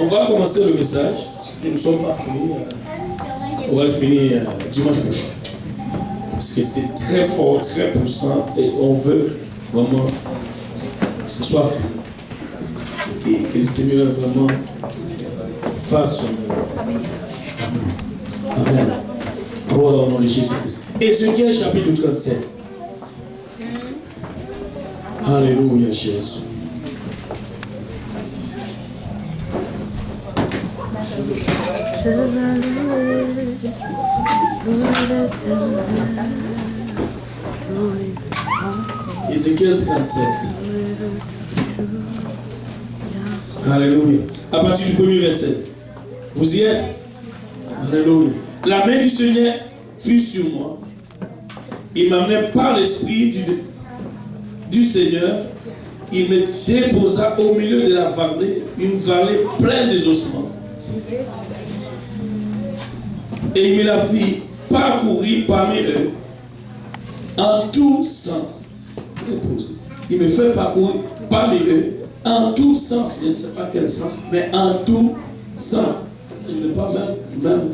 On va commencer le message. Nous ne sommes pas finis. On va le finir dimanche prochain. Parce que c'est très fort, très puissant. Et on veut vraiment que ce soit fini. Que le Seigneur vraiment fasse son œuvre. Amen. Gloire au nom de Jésus-Christ. Ézéchiel chapitre 37. Alléluia, Jésus. Ézéchiel 37. Alléluia. À partir du premier verset. Vous y êtes? Alléluia. La main du Seigneur fut sur moi. Il m'amenait par l'esprit du Seigneur. Il me déposa au milieu de la vallée, une vallée pleine des ossements. Et il me la fit parcourir parmi eux en tous sens. Il me fait parcourir parmi eux en tous sens. Je ne sais pas quel sens, mais en tous sens. Je ne sais pas même.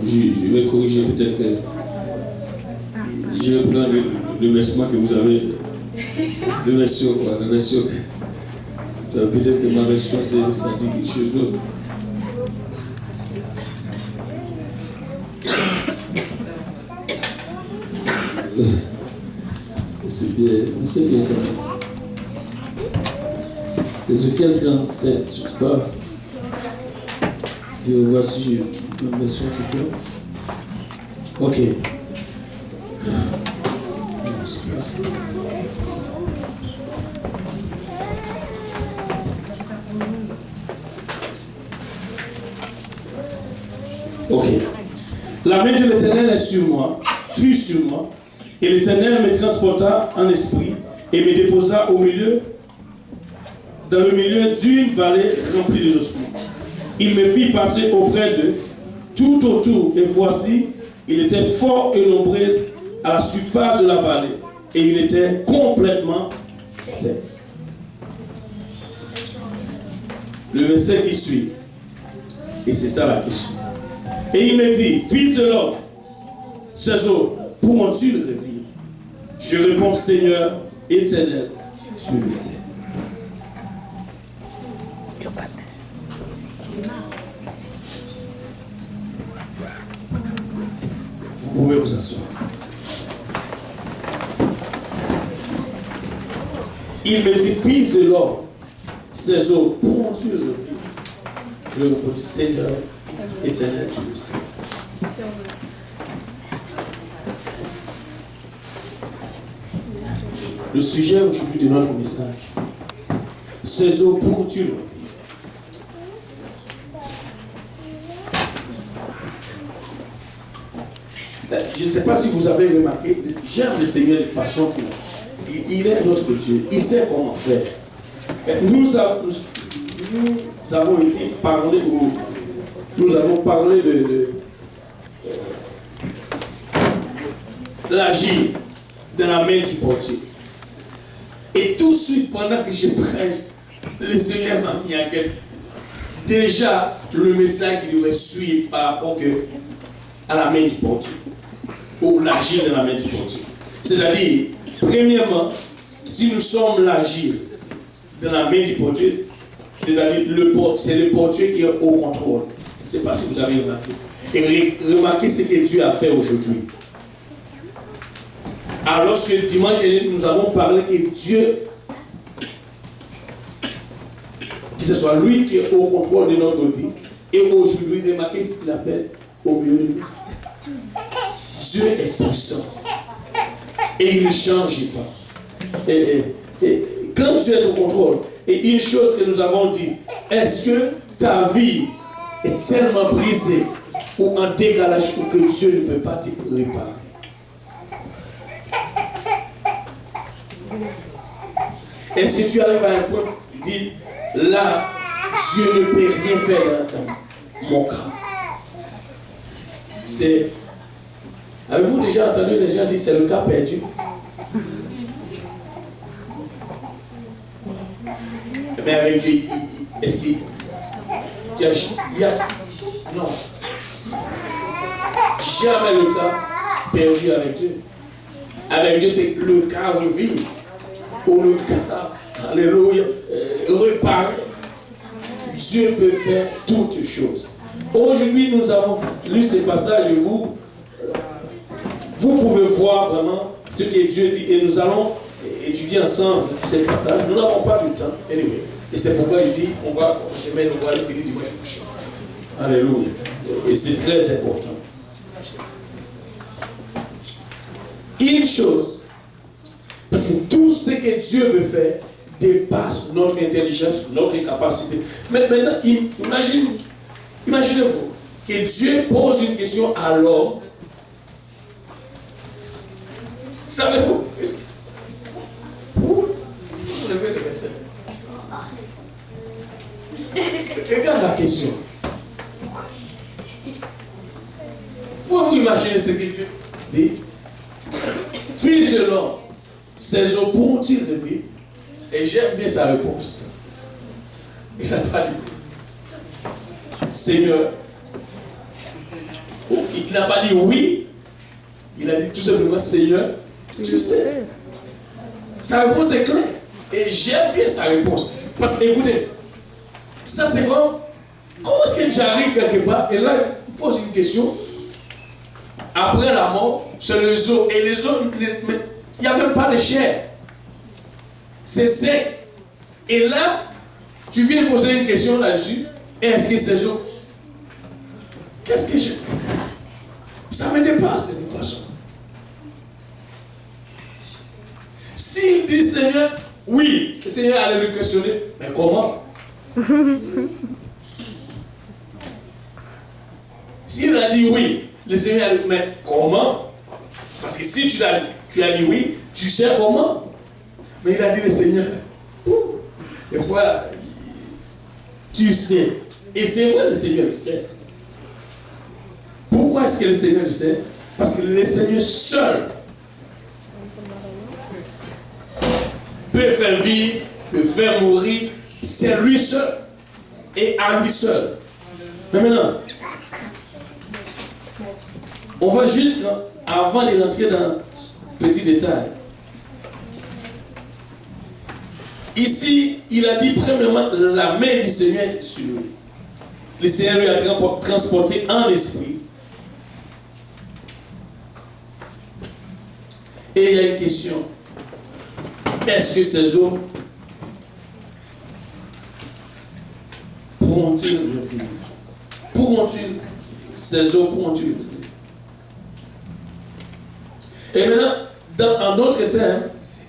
Je vais corriger peut-être. Je vais prendre le versement que vous avez. Le version. Peut-être que ma version, ça dit quelque chose d'autre. C'est bien quand même. Ézéchiel 37, je ne sais pas. Je vais voir si j'ai une version qui peut. Ok. Ok. La main de l'Éternel est sur moi, fut sur moi, et l'Éternel me transporta en esprit et me déposa dans le milieu d'une vallée remplie de ossements. Il me fit passer auprès d'eux, tout autour, et voici, il était fort et nombreux à la surface de la vallée, et il était complètement sec. Le verset qui suit, et c'est ça la question. Et il me dit, fils de l'homme, ces eaux pourront-tu le revivre? Je réponds, Seigneur éternel, tu le sais. Vous pouvez vous asseoir. Il me dit, fils de l'homme, ces eaux pourront-tu le revivre? Je réponds, Seigneur éternel, tu le sais. Le sujet aujourd'hui de notre message, ces eaux pourront-tu le revivre? Je ne sais pas si vous avez remarqué, j'aime le Seigneur de façon qu'il est notre Dieu, il sait comment faire. Nous avons été parlé, nous avons parlé de l'agir de la main du portier. Et tout de suite, pendant que je prêche, le Seigneur m'a mis à quel. Déjà, le message qui devait suivre par rapport à la main du portier. Ou l'agir de la main du portier. C'est-à-dire, premièrement, si nous sommes l'agir de la main du portier, c'est-à-dire c'est le portier qui est au contrôle. Je ne sais pas si vous avez remarqué. Et remarquez ce que Dieu a fait aujourd'hui. Alors que dimanche dernier, nous avons parlé que Dieu, que ce soit lui qui est au contrôle de notre vie, et aujourd'hui, remarquez ce qu'il appelle au milieu de nous. Dieu est puissant. Et il ne change pas. Et quand Dieu est au contrôle, et une chose que nous avons dit, est-ce que ta vie est tellement brisée ou en décalage pour que Dieu ne peut pas te réparer? Est-ce que tu arrives à un point de dire, là, Dieu ne peut rien faire dans mon cas? Avez-vous déjà entendu les gens dire c'est le cas perdu? Mais avec Dieu, est-ce qu'il y a... Non. Jamais le cas perdu avec Dieu. Avec Dieu, c'est le cas revenu. Ou le cas, alléluia, reparé. Dieu peut faire toutes choses. Aujourd'hui, nous avons lu ce passage et vous pouvez voir vraiment ce que Dieu dit. Et nous allons étudier ensemble ce passage. Nous n'avons pas du temps. Anyway. Et c'est pourquoi je dis, on va le finir dimanche prochain. Alléluia. Et c'est très important. Une chose, parce que tout ce que Dieu veut faire dépasse notre intelligence, notre capacité. Mais maintenant, imaginez-vous que Dieu pose une question à l'homme. Savez-vous? Vous levez le verset. Regarde la question. Pouvez-vous imaginer ce que Dieu dit? Fils de l'homme, ces eaux pourront-ils revivre? Et j'aime bien sa réponse. Il n'a pas dit Seigneur. Il n'a pas dit oui. Il a dit tout simplement Seigneur, tu sais. Sa réponse est claire. Et j'aime bien sa réponse. Parce que écoutez, ça c'est comme, comment est-ce que j'arrive quelque part et là il pose une question. Après la mort, c'est les eaux. Et les eaux, il n'y a même pas de chair. C'est sec. Et là, tu viens de poser une question là-dessus. Est-ce que ces eaux... Qu'est-ce que je... Ça me dépasse de toute façon. S'il dit Seigneur, oui, le Seigneur allait le questionner. Mais comment? S'il a dit oui, le Seigneur a dit, mais comment? Parce que si tu as dit oui, tu sais comment. Mais il a dit le Seigneur. Et voilà, tu sais. Et c'est vrai, le Seigneur le sait. Pourquoi est-ce que le Seigneur le sait? Parce que le Seigneur seul peut faire vivre, peut faire mourir. C'est lui seul. Et à lui seul. Mais maintenant, on va juste, avant de rentrer dans petit détail. Ici, il a dit premièrement, la main du Seigneur est sur lui. Le Seigneur lui a transporté en esprit. Et il y a une question. Est-ce que ces eaux pourront-ils revivre? Ces eaux pourront-ils revivre? Et maintenant, en d'autres termes,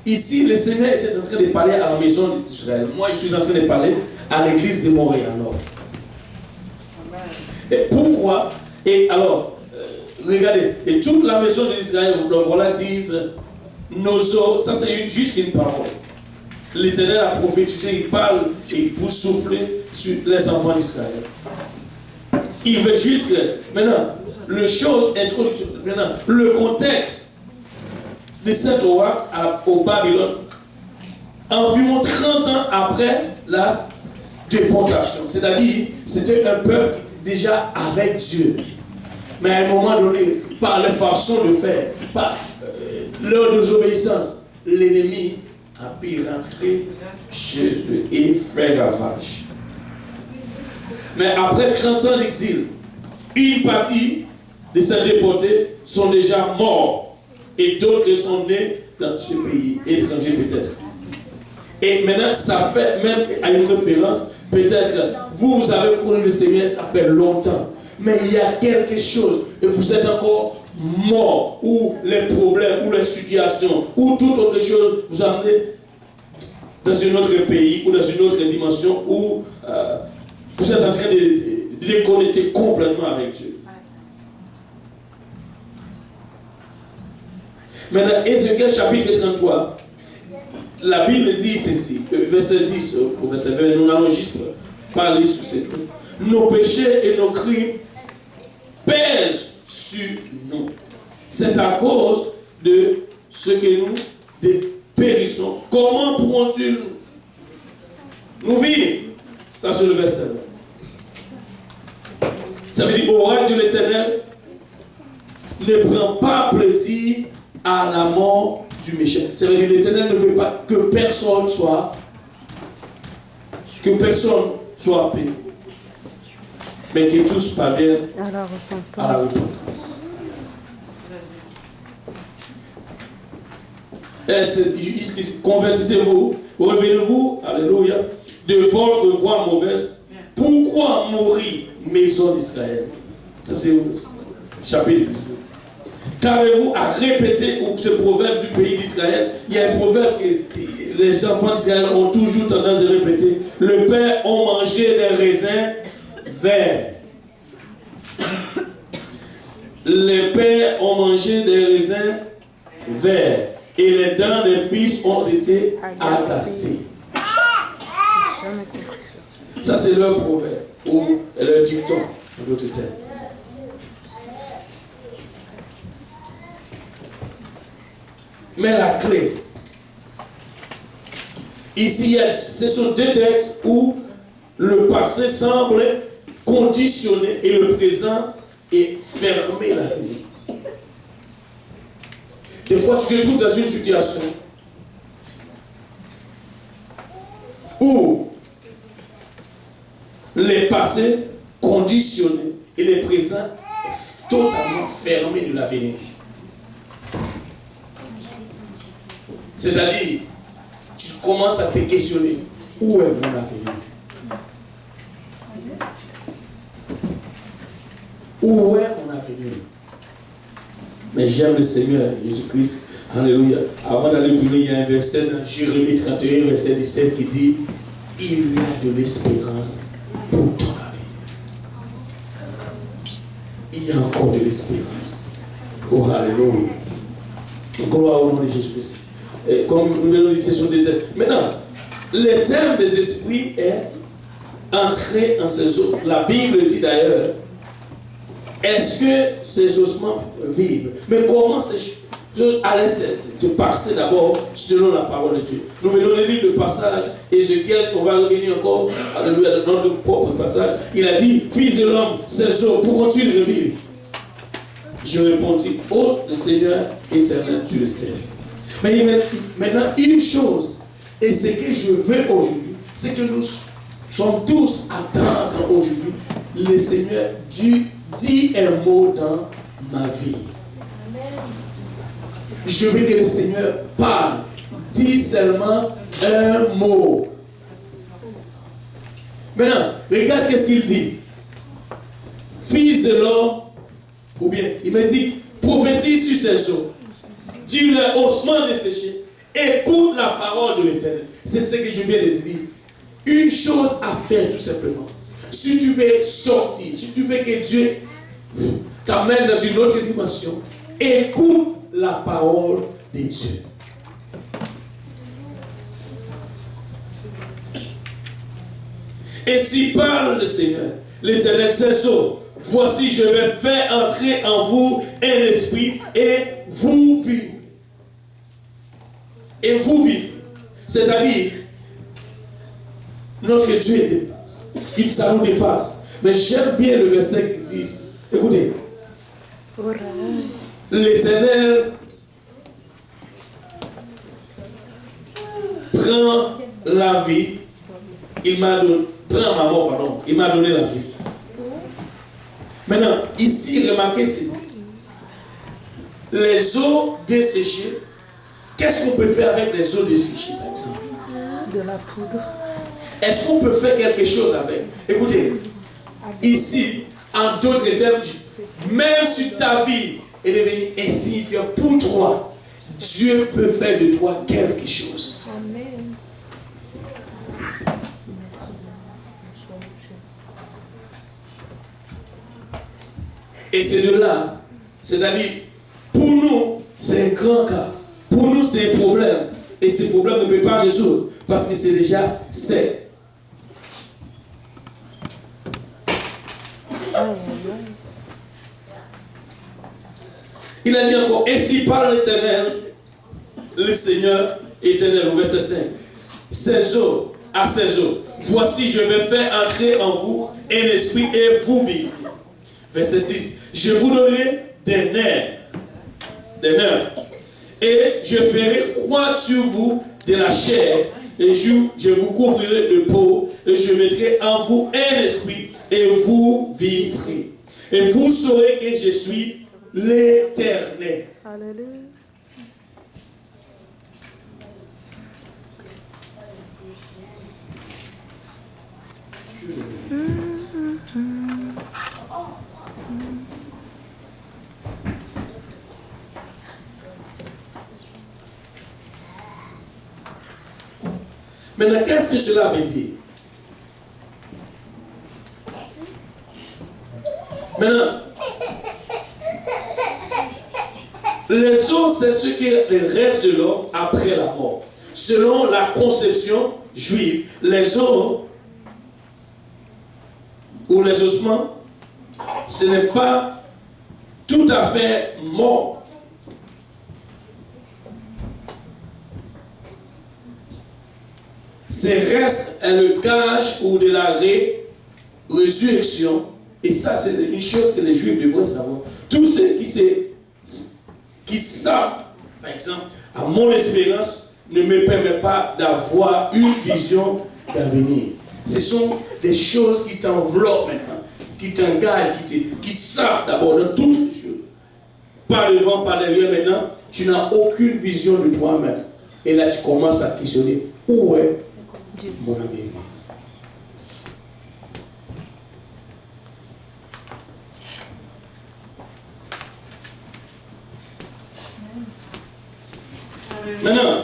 ici, le Seigneur était en train de parler à la maison d'Israël. Moi, je suis en train de parler à l'église de Montréal. Et pourquoi? Et alors, regardez, et toute la maison d'Israël, voilà, disent, nos eaux, ça c'est juste une parole. L'Éternel a prophétisé, il parle et pour souffler sur les enfants d'Israël. Il veut juste que, maintenant, le contexte de cette loi au Babylone, environ 30 ans après la déportation. C'est-à-dire, c'était un peuple qui était déjà avec Dieu. Mais à un moment donné, par la façon de faire, par leur désobéissance, l'ennemi a pu rentrer chez eux et faire ravage. Mais après 30 ans d'exil, une partie de ces déportés sont déjà morts. Et d'autres sont nés dans ce pays, étranger peut-être. Et maintenant, ça fait même à une référence, peut-être, vous avez connu le Seigneur, ça fait longtemps. Mais il y a quelque chose, et vous êtes encore mort, ou les problèmes, ou les situations, ou toute autre chose vous amenez dans un autre pays, ou dans une autre dimension, où vous êtes en train de déconnecter complètement avec Dieu. Maintenant, Ézéchiel chapitre 33, la Bible dit ceci, verset 10 au verset 20, nous allons juste parler sur ces trucs. Nos péchés et nos crimes pèsent sur nous. C'est à cause de ce que nous périssons. Comment pourront-ils nous vivre. Ça, c'est le verset. Ça veut dire, oracle de l'Éternel ne prend pas plaisir à la mort du méchant. Ça veut dire, l'Éternel ne veut pas que personne soit payé, mais que tous parviennent à la repentance. Convertissez-vous, revenez-vous, alléluia, de votre voie mauvaise. Pourquoi mourir, maison d'Israël? Ça c'est le chapitre 18. Qu'avez-vous à répéter ce proverbe du pays d'Israël? Il y a un proverbe que les enfants d'Israël ont toujours tendance à répéter. Le père a mangé des raisins verts. Les pères ont mangé des raisins verts. Et les dents des fils ont été agacées. Ça, c'est leur proverbe, ou leur dicton, en d'autres termes. Mais la clé, ici, ce sont deux textes où le passé semble conditionner et le présent est fermé l'avenir. Des fois, tu te trouves dans une situation où les passés conditionnés et les présents totalement fermés de l'avenir. C'est-à-dire, tu commences à te questionner, où est mon avenir? Où est mon avenir? Mais j'aime le Seigneur Jésus-Christ. Alléluia. Avant d'aller plus loin, il y a un verset dans Jérémie 31, verset 17 qui dit, il y a de l'espérance pour ton avenir. Il y a encore de l'espérance. Oh, alléluia. Gloire au nom de Jésus-Christ. Comme nous venons de dire, ce sont des termes. Maintenant, le terme des esprits est entré en ces eaux. La Bible dit d'ailleurs, est-ce que ces ossements vivent? Mais comment ces choses allaient se passer d'abord selon la parole de Dieu? Nous venons de lire le passage, Ézéchiel, on va revenir encore, alléluia, dans notre propre passage. Il a dit, fils de l'homme, ces os, pourront-ils revivre? Je répondis, oh le Seigneur éternel, tu le sais. Mais maintenant, une chose, et ce que je veux aujourd'hui, c'est que nous sommes tous à attendre aujourd'hui le Seigneur dit un mot dans ma vie. Je veux que le Seigneur parle. Dis seulement un mot. Maintenant, regarde ce qu'il dit. Fils de l'homme, ou bien, il me dit, prophétise sur ces eaux. Dis-leur ossements desséchés. Écoute la parole de l'Éternel. C'est ce que je viens de dire. Une chose à faire tout simplement. Si tu veux sortir, si tu veux que Dieu t'amène dans une autre dimension, écoute la parole de Dieu. Et si parle le Seigneur, l'Éternel, ces eaux, voici je vais faire entrer en vous un esprit et vous vivre. Et vous vivre. C'est-à-dire, notre Dieu dépasse. Ça nous dépasse. Mais j'aime bien le verset qui dit, écoutez, l'Éternel prend la vie, il m'a donné, prend ma mort, pardon, il m'a donné la vie. Maintenant, ici, remarquez ceci. Les eaux desséchées, qu'est-ce qu'on peut faire avec les eaux desséchées, par exemple? De la poudre. Est-ce qu'on peut faire quelque chose avec? Écoutez, ici, en d'autres termes, même si ta vie est devenue insignifiante pour toi, Dieu peut faire de toi quelque chose. Amen. Et c'est de là, c'est-à-dire, pour nous, c'est un grand cas. Pour nous, c'est un problème. Et ce problème ne peut pas résoudre parce que c'est déjà c'est. Il a dit encore, ainsi parle l'Éternel, le Seigneur éternel, au verset 5. Ces eaux à ces eaux. Voici, je vais faire entrer en vous un esprit et vous vivre. Verset 6. Je vous donnerai des nerfs, et je ferai croître sur vous de la chair, et je vous couvrirai de peau, et je mettrai en vous un esprit, et vous vivrez. Et vous saurez que je suis l'Éternel. Alléluia. Maintenant, qu'est-ce que cela veut dire? Maintenant, les eaux, c'est ce qui reste de l'homme après la mort. Selon la conception juive, les os ou les ossements, ce n'est pas tout à fait mort. Ces restes est le gage ou de la résurrection. Et ça, c'est une chose que les Juifs devraient savoir. Tous ceux qui savent, par exemple, à mon expérience, ne me permet pas d'avoir une vision d'avenir. Ce sont des choses qui t'enveloppent maintenant, qui t'engagent, qui savent d'abord dans toutes les choses. Pas devant, pas derrière maintenant, tu n'as aucune vision de toi-même. Et là, tu commences à questionner, où est Dieu, mon ami? Maintenant,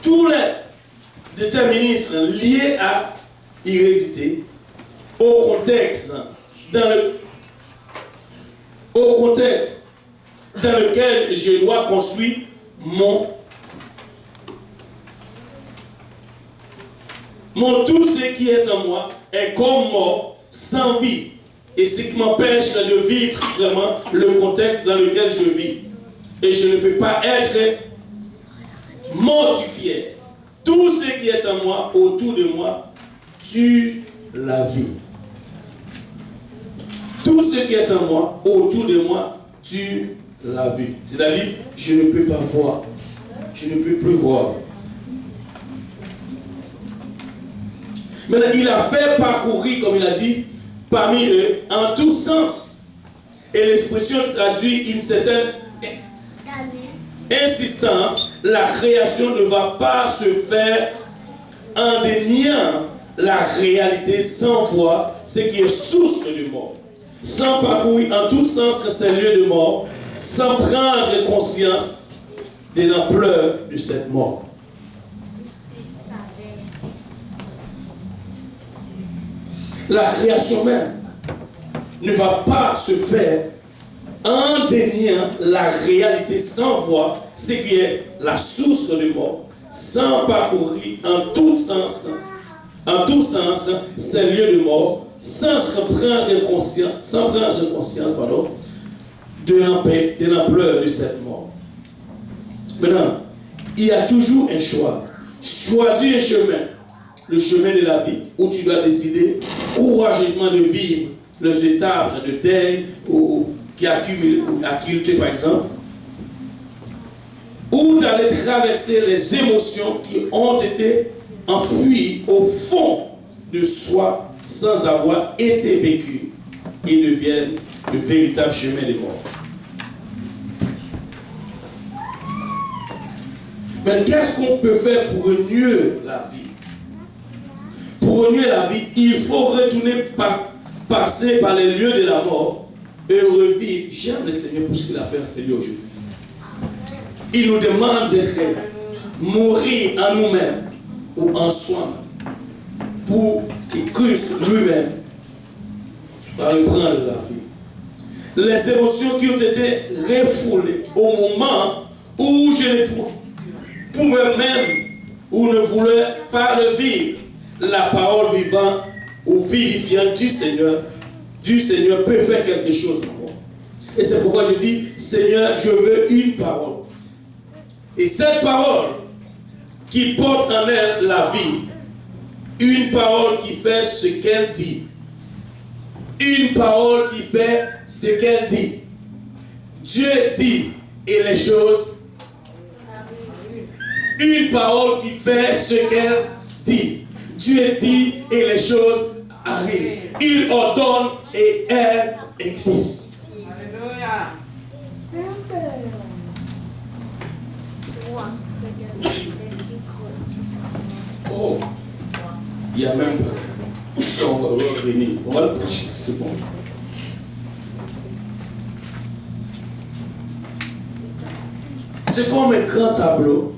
tous les déterminismes liés à l'hérédité, au contexte dans lequel je dois construire tout ce qui est en moi est comme mort, sans vie. Et ce qui m'empêche de vivre vraiment le contexte dans lequel je vis. Et je ne peux pas être mortifié. Tout ce qui est en moi, autour de moi, tue la vie. Tout ce qui est en moi, autour de moi, tue la vie. C'est-à-dire, je ne peux pas voir. Je ne peux plus voir. Maintenant, il a fait parcourir, comme il a dit, parmi eux, en tous sens. Et l'expression traduit une certaine insistance. La création ne va pas se faire en déniant la réalité sans voir ce qui est source de mort. Sans parcourir en tous sens ces lieux de mort, sans prendre conscience de l'ampleur de cette mort. La création même ne va pas se faire en déniant la réalité sans voir ce qui est la source de mort, sans parcourir en tout sens ces lieux de mort, sans prendre conscience, de l'ampleur de cette mort. Maintenant, il y a toujours un choix. Choisis un chemin. Le chemin de la vie, où tu dois décider courageusement de vivre les étapes de deuil qui accumulent, par exemple, ou d'aller traverser les émotions qui ont été enfouies au fond de soi sans avoir été vécues et deviennent le véritable chemin des morts. Mais qu'est-ce qu'on peut faire pour renier la vie? Pour renier la vie, il faut retourner passer par les lieux de la mort et revivre. J'aime le Seigneur pour ce qu'il a fait en Seigneur aujourd'hui. Il nous demande d'être mourir en nous-mêmes ou en soi pour que Christ lui-même va reprendre la vie. Les émotions qui ont été refoulées au moment où je ne pouvais même ou ne voulais pas le vivre. La parole vivante ou vivifiante du Seigneur peut faire quelque chose en moi. Et c'est pourquoi je dis, Seigneur, je veux une parole. Et cette parole qui porte en elle la vie, Une parole qui fait ce qu'elle dit. Une parole qui fait ce qu'elle dit. Dieu dit et les choses. Une parole qui fait ce qu'elle dit. Dieu dit et les choses arrivent. Il ordonne et elles existent. Alléluia. Oh, il y a même pas. On va revenir. On va le prêcher, c'est bon. C'est comme un grand tableau.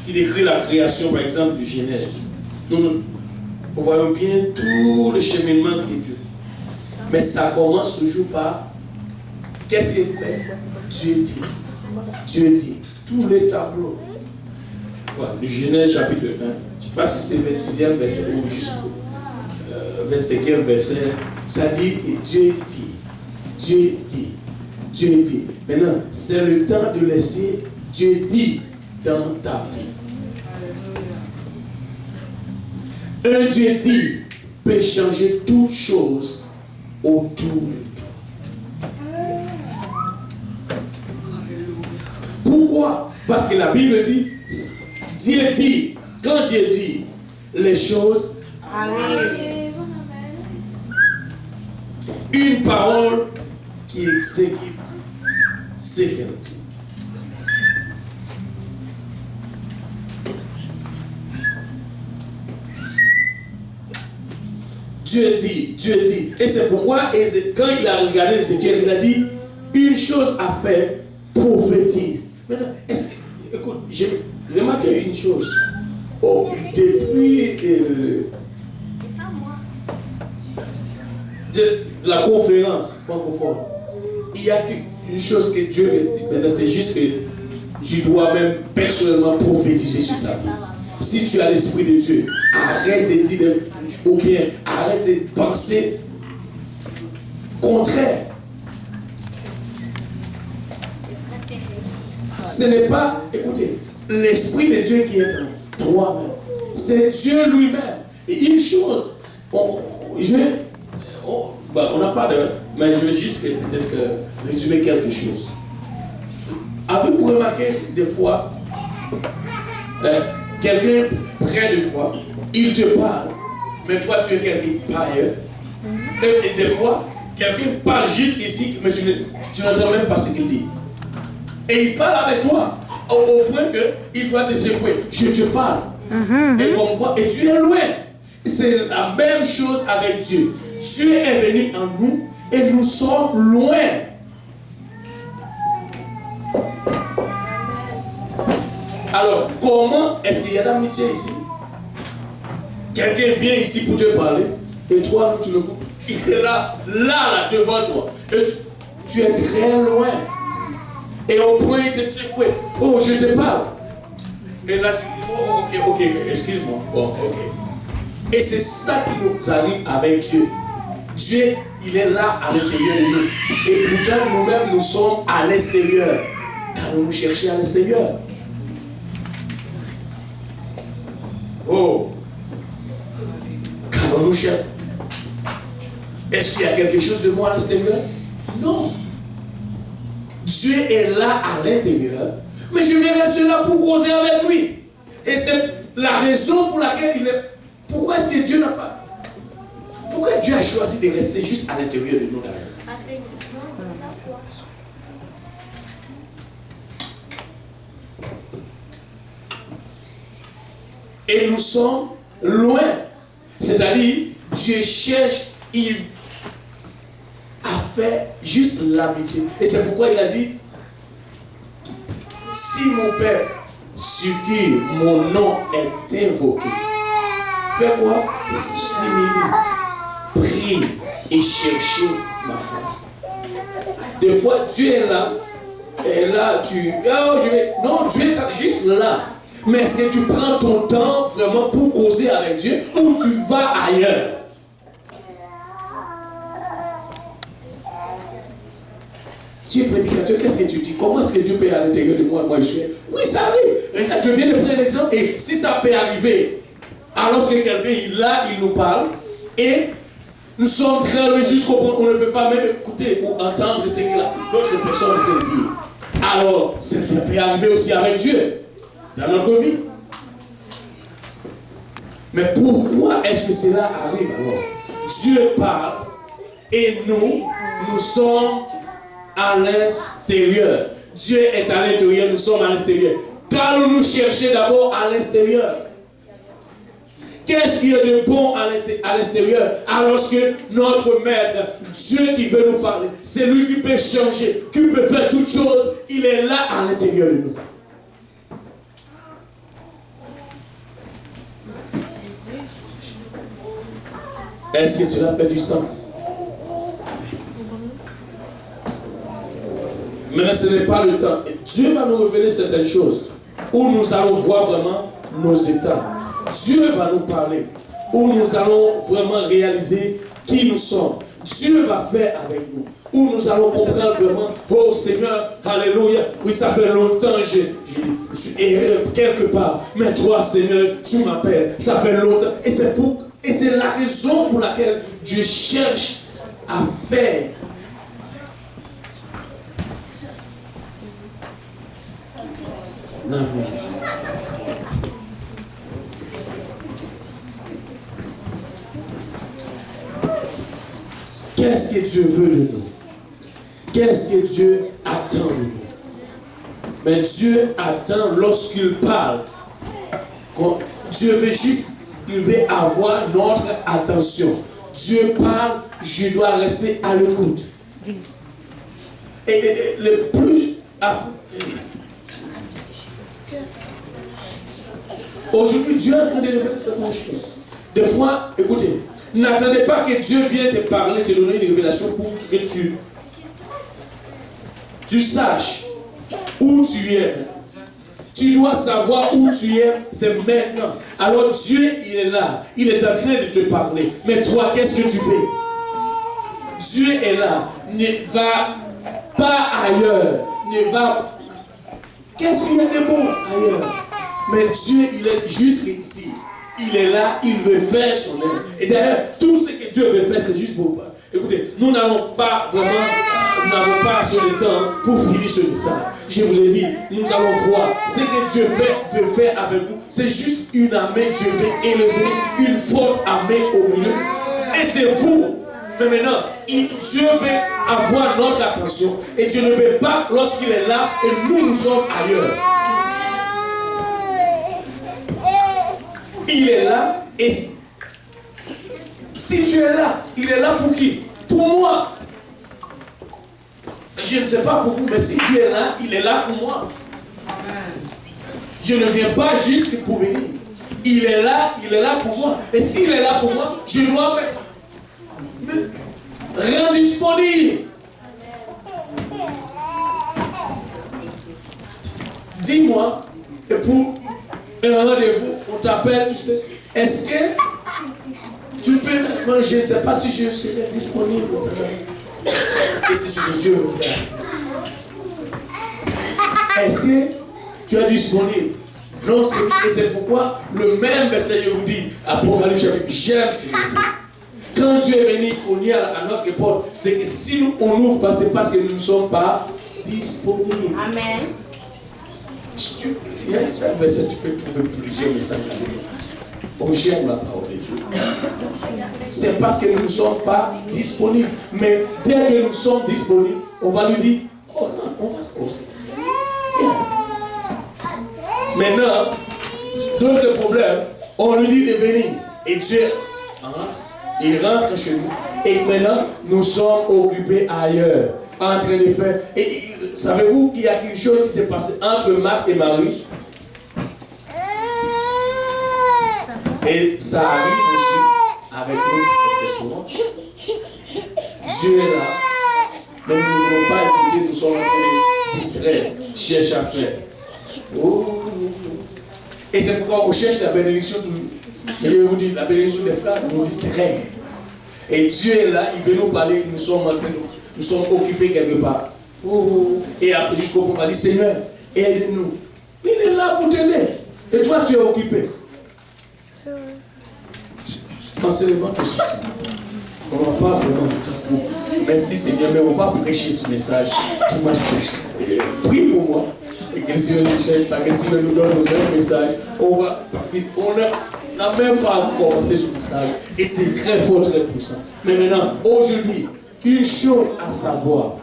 Qui décrit la création, par exemple, du Genèse. Nous voyons bien tout le cheminement qui est Dieu. Mais ça commence toujours par qu'est-ce qu'il fait? Dieu dit. Dieu dit. Tous les tableaux. Voilà, le Genèse chapitre 1. Je ne sais pas si c'est le 26e verset ou jusqu'au 25e verset. Ça dit Dieu dit. Dieu dit. Dieu dit. Maintenant, c'est le temps de laisser Dieu dit dans ta vie. Un Dieu dit peut changer toutes choses autour de toi. Pourquoi? Parce que la Bible dit, Dieu dit, quand Dieu dit, les choses arrivent. Une parole qui exécute ce qu'elle dit. Dieu dit, Dieu dit. Et c'est pourquoi, quand il a regardé Ézéchiel, il a dit, une chose à faire, prophétise. Maintenant, écoute, j'ai remarqué une chose. Oh, depuis la conférence francophone, il y a une chose que Dieu veut. C'est juste que tu dois même personnellement prophétiser sur ta vie. Si tu as l'Esprit de Dieu, arrête de dire ou bien arrête de penser contraire. Ce n'est pas, écoutez, l'Esprit de Dieu qui est en toi-même. C'est Dieu lui-même. Et une chose, on n'a pas de... Mais je vais juste peut-être résumer quelque chose. Avez-vous remarqué des fois, quelqu'un près de toi, il te parle, mais toi tu es quelqu'un par ailleurs. Et des fois, quelqu'un parle juste ici, mais tu n'entends même pas ce qu'il dit. Et il parle avec toi, au point qu'il doit te secouer. Je te parle. Et comme quoi, et tu es loin. C'est la même chose avec Dieu. Dieu est venu en nous et nous sommes loin. Alors, comment est-ce qu'il y a d'amitié ici? Quelqu'un vient ici pour te parler et toi, tu le coupes. Il est là, devant toi. Et tu es très loin. Et au point, il te secoue. Oh, je te parle. Et là, tu dis, oh, ok, excuse-moi. Bon, ok. Et c'est ça qui nous arrive avec Dieu. Dieu, il est là à l'intérieur de nous. Et pourtant, nous-mêmes, nous sommes à l'extérieur. Car nous nous cherchons à l'extérieur. Oh. Car nous cherchons. Est-ce qu'il y a quelque chose de moi à l'extérieur? Non. Dieu est là à l'intérieur. Mais je vais rester là pour causer avec lui. Et c'est la raison pour laquelle il est... Pourquoi est-ce que Dieu n'a pas... Pourquoi Dieu a choisi de rester juste à l'intérieur de nous là? Et nous sommes loin. C'est-à-dire, Dieu cherche, il a fait juste l'amitié. Et c'est pourquoi il a dit, si mon Père, sur qui mon nom est invoqué, fais quoi? Prie et cherchez ma face. Des fois, Dieu est là, et là, non, Dieu est juste là. Mais est-ce que tu prends ton temps vraiment pour causer avec Dieu ou tu vas ailleurs? Tu es prédicateur, qu'est-ce que tu dis? Comment est-ce que Dieu peut à l'intérieur de moi, moi je suis? Oui, ça arrive. Regarde, je viens de prendre un exemple. Et si ça peut arriver, alors que quelqu'un est là, il nous parle, et nous sommes très loin jusqu'au point où on ne peut pas même écouter ou entendre ce que l'autre personne est en train de dire. Alors, ça peut arriver aussi avec Dieu, dans notre vie. Mais pourquoi est-ce que cela arrive alors? Dieu parle et nous sommes à l'extérieur. Dieu est à l'intérieur, nous sommes à l'extérieur. Qu'allons-nous chercher d'abord à l'extérieur? Qu'est-ce qu'il y a de bon à l'extérieur? Alors que notre maître, Dieu qui veut nous parler, c'est lui qui peut changer, qui peut faire toutes choses, il est là à l'intérieur de nous. Est-ce que cela fait du sens? Maintenant, ce n'est pas le temps. Dieu va nous révéler certaines choses où nous allons voir vraiment nos états. Dieu va nous parler où nous allons vraiment réaliser qui nous sommes. Dieu va faire avec nous où nous allons comprendre vraiment, oh Seigneur, alléluia, oui, ça fait longtemps je suis erré quelque part, mais toi Seigneur, tu m'appelles, ça fait longtemps. Et c'est la raison pour laquelle Dieu cherche à faire. Qu'est-ce que Dieu veut de nous? Qu'est-ce que Dieu attend de nous? Mais Dieu attend lorsqu'il parle. Dieu veut juste, il veut avoir notre attention. Dieu parle, je dois rester à l'écoute. Et le plus... Aujourd'hui, Dieu est en train de révéler certaines choses. Des fois, écoutez, n'attendez pas que Dieu vienne te parler, te donner une révélation pour que tu saches où tu es. Tu dois savoir où tu es, c'est maintenant. Alors Dieu, il est là, il est en train de te parler. Mais toi, qu'est-ce que tu fais? Dieu est là, ne va pas ailleurs, ne va... Qu'est-ce qu'il y a de bon ailleurs? Mais Dieu, il est juste ici. Il est là, il veut faire son œuvre. Et d'ailleurs, tout ce que Dieu veut faire, c'est juste pour... Écoutez, nous n'avons pas vraiment... Nous n'avons pas assez de temps pour finir ce message. Je vous ai dit, nous allons voir ce que Dieu veut faire avec nous. C'est juste une armée, Dieu veut élever une forte armée au milieu. Et c'est vous. Mais maintenant, Dieu veut avoir notre attention. Et Dieu ne veut pas lorsqu'il est là et nous sommes ailleurs. Il est là et si tu es là, il est là pour qui? Pour moi. Je ne sais pas pour vous, mais si Dieu est là, il est là pour moi. Je ne viens pas juste pour venir. Il est là pour moi. Et s'il est là pour moi, je dois me rendre disponible. Dis-moi, et pour un rendez-vous, on t'appelle, tu sais, est-ce que tu peux manger? Je ne sais pas si je serai disponible. Et c'est ce que Dieu veut faire. Est-ce que tu es disponible? Non, c'est pourquoi le même verset vous dit, Apocalypse chapitre, j'aime ce verset. Quand Dieu est venu cogner à notre porte, c'est que si nous on n'ouvre pas, c'est parce que nous ne sommes pas disponibles. Amen. Il y a un verset, tu peux trouver plusieurs messages. Oh, j'aime la parole de Dieu. C'est parce que nous ne sommes pas disponibles. Mais dès que nous sommes disponibles, on va lui dire, oh non, on va causer. Maintenant, d'autres problèmes, on lui dit de venir. Et Dieu rentre, il rentre chez nous. Et maintenant, nous sommes occupés ailleurs, en train de faire. Et savez-vous qu'il y a quelque chose qui s'est passé entre Marthe et Marie? Et ça arrive aussi avec nous très souvent. Dieu est là, mais nous ne pouvons pas écouter, nous sommes en train de distraire, chercher à faire. Oh. Et c'est pourquoi on cherche la bénédiction. Je vais vous dire, la bénédiction des frères nous distrait. Et Dieu est là, il veut nous parler, nous sommes occupés quelque part. Et après, jusqu'au moment, on va dire, Seigneur, aide-nous. Il est là pour t'aider. Et toi, tu es occupé. Pensez le ventre ceci. On ne va pas vraiment du temps pour. Merci Seigneur, mais on va prêcher ce message. Tu m'as prêché. Prie pour moi. Et que le Seigneur nous donne le même message. On va, parce qu'on n'a même pas commencé ce message. Et c'est très fort, très puissant. Mais maintenant, aujourd'hui, une chose à savoir.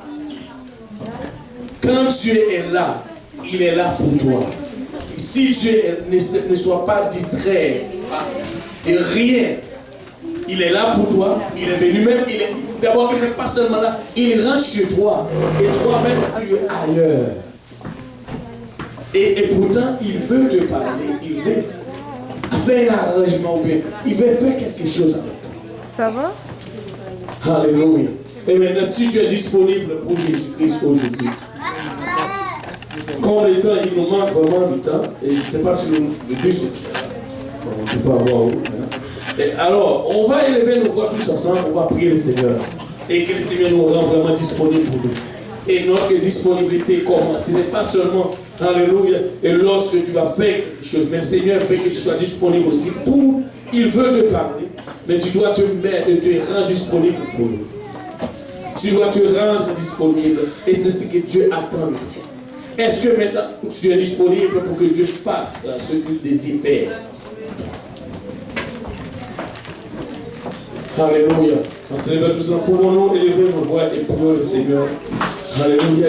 Quand Dieu est là, il est là pour toi. Et si Dieu ne soit pas distrait de rien, il est là pour toi, il est venu même, d'abord il n'est pas seulement là, il rentre chez toi, et toi-même tu es ailleurs. Et pourtant, il veut te parler, il veut faire un arrangement, il veut faire quelque chose avec toi. Ça va? Alléluia. Et maintenant, si tu es disponible pour Jésus-Christ aujourd'hui, comme le temps, il nous manque vraiment du temps, et je ne sais pas si le bus, on ne peut pas avoir où. Et alors, on va élever nos voix tous ensemble, on va prier le Seigneur. Et que le Seigneur nous rend vraiment disponibles pour nous. Et notre disponibilité commence. Ce n'est pas seulement, alléluia, et lorsque tu vas faire quelque chose, mais le Seigneur veut que tu sois disponible aussi pour, il veut te parler, mais tu dois te mettre et te rendre disponible pour nous. Tu dois te rendre disponible, et c'est ce que Dieu attend de toi. Est-ce que maintenant tu es disponible pour que Dieu fasse ce qu'il désire faire? Alléluia. On se lève tous ensemble. Pouvons-nous élever nos voix et prier le Seigneur? Alléluia.